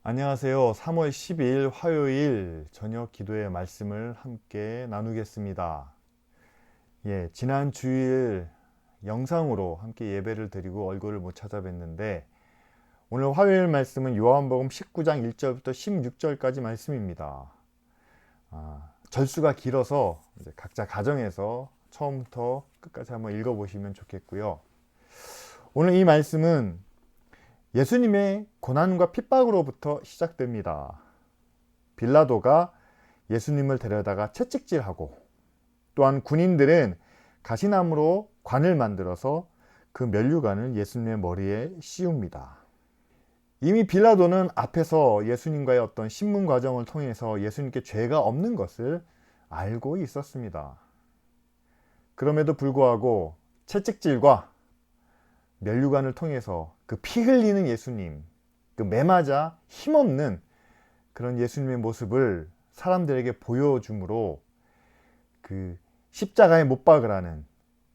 안녕하세요. 3월 12일 화요일 저녁 기도의 말씀을 함께 나누겠습니다. 지난 주일 영상으로 함께 예배를 드리고 얼굴을 못 찾아뵀는데 오늘 화요일 말씀은 요한복음 19장 1절부터 16절까지 말씀입니다. 절수가 길어서 이제 각자 가정에서 처음부터 끝까지 한번 읽어보시면 좋겠고요. 오늘 이 말씀은 예수님의 고난과 핍박으로부터 시작됩니다. 빌라도가 예수님을 데려다가 채찍질하고 또한 군인들은 가시나무로 관을 만들어서 그 면류관을 예수님의 머리에 씌웁니다. 이미 빌라도는 앞에서 예수님과의 어떤 신문 과정을 통해서 예수님께 죄가 없는 것을 알고 있었습니다. 그럼에도 불구하고 채찍질과 면류관을 통해서 그 피 흘리는 예수님, 그 매맞아 힘없는 그런 예수님의 모습을 사람들에게 보여줌으로 그 십자가에 못 박으라는,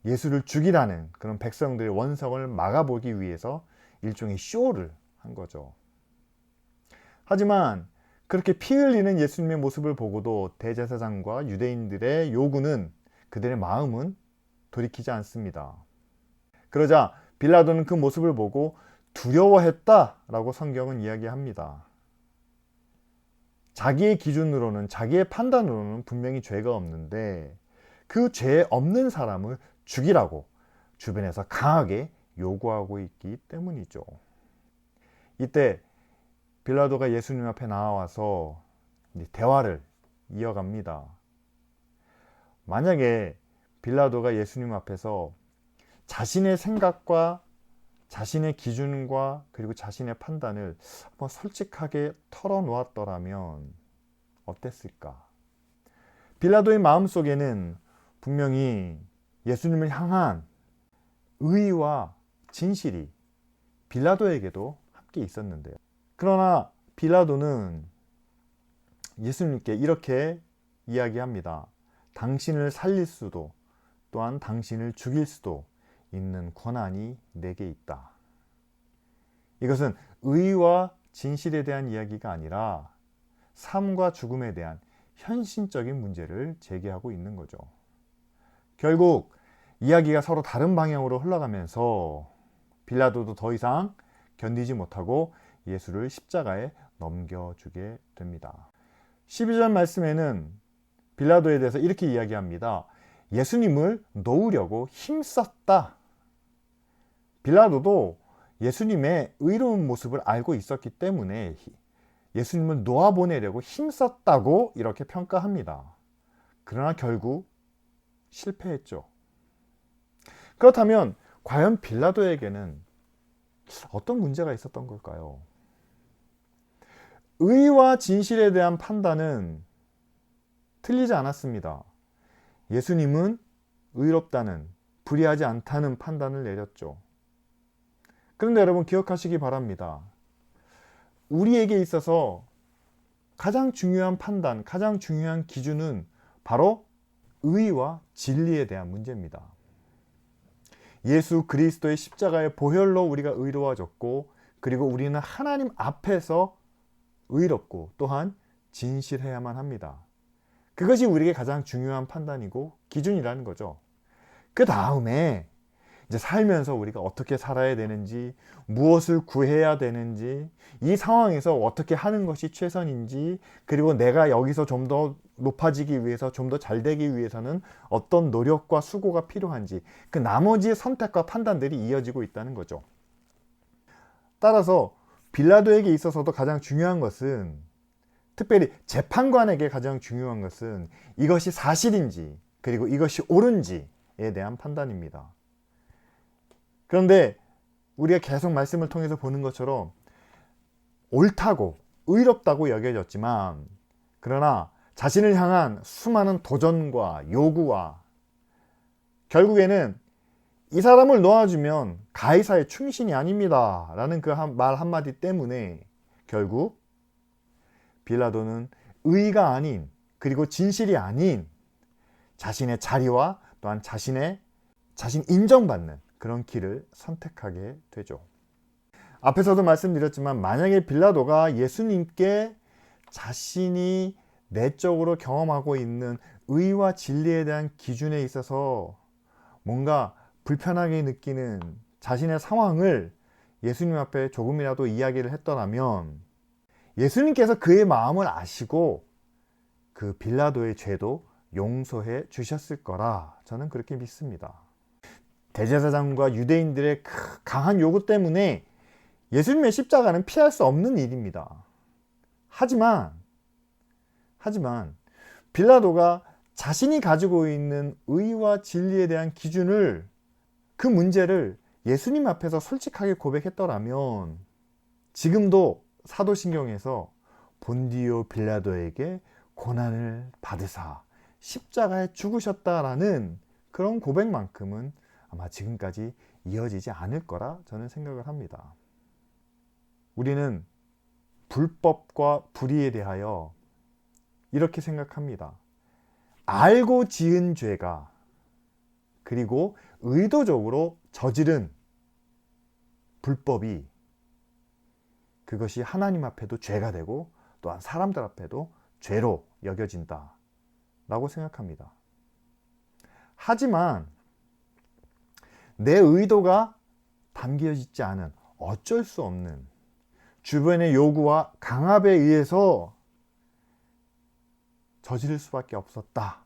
예수를 죽이라는 그런 백성들의 원성을 막아보기 위해서 일종의 쇼를 한 거죠. 하지만 그렇게 피 흘리는 예수님의 모습을 보고도 대제사장과 유대인들의 요구는, 그들의 마음은 돌이키지 않습니다. 그러자 빌라도는 그 모습을 보고 두려워했다라고 성경은 이야기합니다. 자기의 기준으로는, 자기의 판단으로는 분명히 죄가 없는데 그 죄 없는 사람을 죽이라고 주변에서 강하게 요구하고 있기 때문이죠. 이때 빌라도가 예수님 앞에 나와서 대화를 이어갑니다. 만약에 빌라도가 예수님 앞에서 자신의 생각과 자신의 기준과 그리고 자신의 판단을 한번 솔직하게 털어놓았더라면 어땠을까? 빌라도의 마음속에는 분명히 예수님을 향한 의와 진실이 빌라도에게도 함께 있었는데요. 그러나 빌라도는 예수님께 이렇게 이야기합니다. 당신을 살릴 수도 또한 당신을 죽일 수도 있는 권한이 내게 있다. 이것은 의와 진실에 대한 이야기가 아니라 삶과 죽음에 대한 현실적인 문제를 제기하고 있는 거죠. 결국 이야기가 서로 다른 방향으로 흘러가면서 빌라도도 더 이상 견디지 못하고 예수를 십자가에 넘겨주게 됩니다. 12절 말씀에는 빌라도에 대해서 이렇게 이야기합니다. 예수님을 놓으려고 힘썼다. 빌라도도 예수님의 의로운 모습을 알고 있었기 때문에 예수님을 놓아보내려고 힘썼다고 이렇게 평가합니다. 그러나 결국 실패했죠. 그렇다면 과연 빌라도에게는 어떤 문제가 있었던 걸까요? 의와 진실에 대한 판단은 틀리지 않았습니다. 예수님은 의롭다는, 불의하지 않다는 판단을 내렸죠. 그런데 여러분 기억하시기 바랍니다. 우리에게 있어서 가장 중요한 판단, 가장 중요한 기준은 바로 의와 진리에 대한 문제입니다. 예수 그리스도의 십자가의 보혈로 우리가 의로워졌고, 그리고 우리는 하나님 앞에서 의롭고 또한 진실해야만 합니다. 그것이 우리에게 가장 중요한 판단이고 기준이라는 거죠. 그 다음에 이제 살면서 우리가 어떻게 살아야 되는지, 무엇을 구해야 되는지, 이 상황에서 어떻게 하는 것이 최선인지, 그리고 내가 여기서 좀 더 높아지기 위해서, 좀 더 잘 되기 위해서는 어떤 노력과 수고가 필요한지, 그 나머지의 선택과 판단들이 이어지고 있다는 거죠. 따라서 빌라도에게 있어서도 가장 중요한 것은, 특별히 재판관에게 가장 중요한 것은 이것이 사실인지 그리고 이것이 옳은지에 대한 판단입니다. 그런데 우리가 계속 말씀을 통해서 보는 것처럼 옳다고 의롭다고 여겨졌지만, 그러나 자신을 향한 수많은 도전과 요구와 결국에는 이 사람을 놓아주면 가이사의 충신이 아닙니다 라는 그 말 한마디 때문에 결국 빌라도는 의가 아닌, 그리고 진실이 아닌 자신의 자리와 또한 자신 인정받는 그런 길을 선택하게 되죠. 앞에서도 말씀드렸지만 만약에 빌라도가 예수님께 자신이 내적으로 경험하고 있는 의와 진리에 대한 기준에 있어서 뭔가 불편하게 느끼는 자신의 상황을 예수님 앞에 조금이라도 이야기를 했더라면 예수님께서 그의 마음을 아시고 그 빌라도의 죄도 용서해 주셨을 거라 저는 그렇게 믿습니다. 대제사장과 유대인들의 강한 요구 때문에 예수님의 십자가는 피할 수 없는 일입니다. 하지만 빌라도가 자신이 가지고 있는 의와 진리에 대한 기준을, 그 문제를 예수님 앞에서 솔직하게 고백했더라면 지금도 사도신경에서 본디오 빌라도에게 고난을 받으사 십자가에 죽으셨다라는 그런 고백만큼은 아마 지금까지 이어지지 않을 거라 저는 생각을 합니다. 우리는 불법과 불의에 대하여 이렇게 생각합니다. 알고 지은 죄가, 그리고 의도적으로 저지른 불법이, 그것이 하나님 앞에도 죄가 되고 또한 사람들 앞에도 죄로 여겨진다 라고 생각합니다. 하지만 내 의도가 담겨있지 않은, 어쩔 수 없는 주변의 요구와 강압에 의해서 저지를 수밖에 없었다.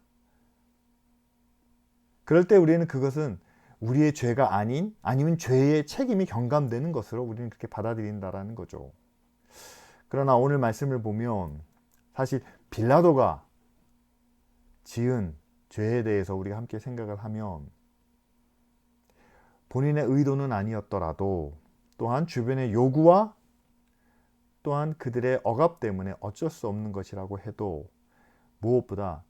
그럴 때 우리는 그것은 우리의 죄가 아니면 죄의 책임이 경감되는 것으로 우리는 그렇게 받아들인다라는 거죠. 그러나 오늘 말씀을 보면 사실 빌라도가 지은 죄에 대해서 우리가 함께 생각을 하면 본인의 의도는 아니었더라도 또한 주변의 요구와 또한 그들의 억압 때문에 어쩔 수 없는 것이라고 해도 무엇보다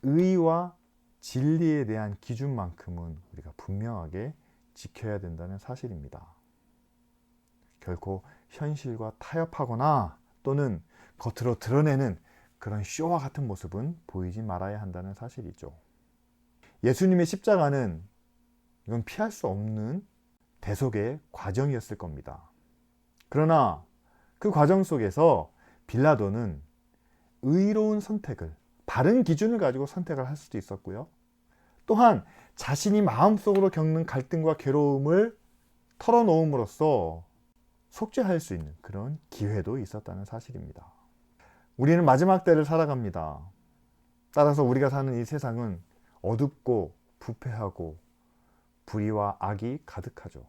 의와 진리에 대한 기준만큼은 우리가 분명하게 지켜야 된다는 사실입니다. 결코 현실과 타협하거나 또는 겉으로 드러내는 그런 쇼와 같은 모습은 보이지 말아야 한다는 사실이죠. 예수님의 십자가는 이건 피할 수 없는 대속의 과정이었을 겁니다. 그러나 그 과정 속에서 빌라도는 의로운 선택을, 바른 기준을 가지고 선택을 할 수도 있었고요. 또한 자신이 마음속으로 겪는 갈등과 괴로움을 털어놓음으로써 속죄할 수 있는 그런 기회도 있었다는 사실입니다. 우리는 마지막 때를 살아갑니다. 따라서 우리가 사는 이 세상은 어둡고 부패하고 불의와 악이 가득하죠.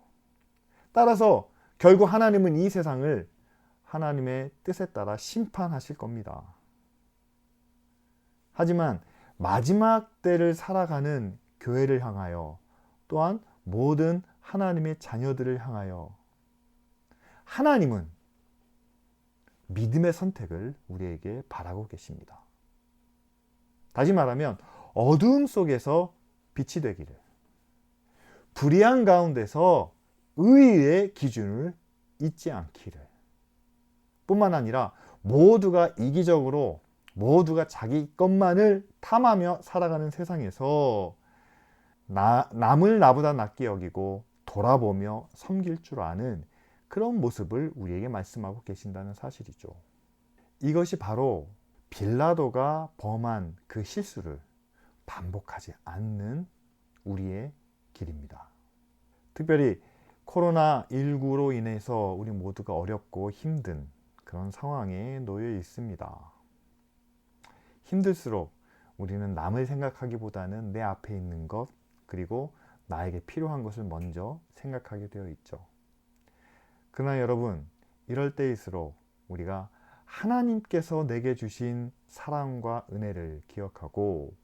따라서 결국 하나님은 이 세상을 하나님의 뜻에 따라 심판하실 겁니다. 하지만 마지막 때를 살아가는 교회를 향하여, 또한 모든 하나님의 자녀들을 향하여 하나님은 믿음의 선택을 우리에게 바라고 계십니다. 다시 말하면 어두움 속에서 빛이 되기를, 불의한 가운데서 의의 기준을 잊지 않기를, 뿐만 아니라 모두가 이기적으로, 모두가 자기 것만을 탐하며 살아가는 세상에서 남을 나보다 낫게 여기고 돌아보며 섬길 줄 아는 그런 모습을 우리에게 말씀하고 계신다는 사실이죠. 이것이 바로 빌라도가 범한 그 실수를 반복하지 않는 우리의 길입니다. 특별히 코로나19로 인해서 우리 모두가 어렵고 힘든 그런 상황에 놓여 있습니다. 힘들수록 우리는 남을 생각하기보다는 내 앞에 있는 것, 그리고 나에게 필요한 것을 먼저 생각하게 되어 있죠. 그러나 여러분, 이럴 때일수록 우리가 하나님께서 내게 주신 사랑과 은혜를 기억하고,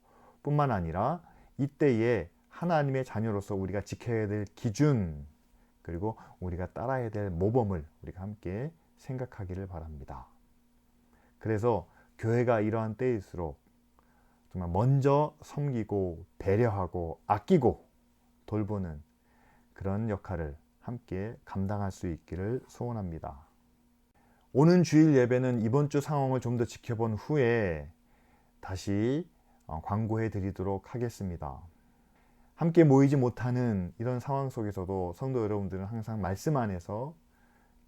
뿐만 아니라 이때에 하나님의 자녀로서 우리가 지켜야 될 기준, 그리고 우리가 따라야 될 모범을 우리가 함께 생각하기를 바랍니다. 그래서 교회가 이러한 때일수록 정말 먼저 섬기고 배려하고 아끼고 돌보는 그런 역할을 함께 감당할 수 있기를 소원합니다. 오는 주일 예배는 이번 주 상황을 좀 더 지켜본 후에 다시 광고해 드리도록 하겠습니다. 함께 모이지 못하는 이런 상황 속에서도 성도 여러분들은 항상 말씀 안에서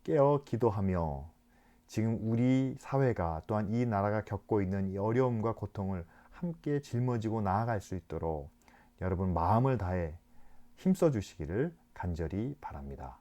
깨어 기도하며 지금 우리 사회가 또한 이 나라가 겪고 있는 이 어려움과 고통을 함께 짊어지고 나아갈 수 있도록 여러분 마음을 다해 힘써 주시기를 간절히 바랍니다.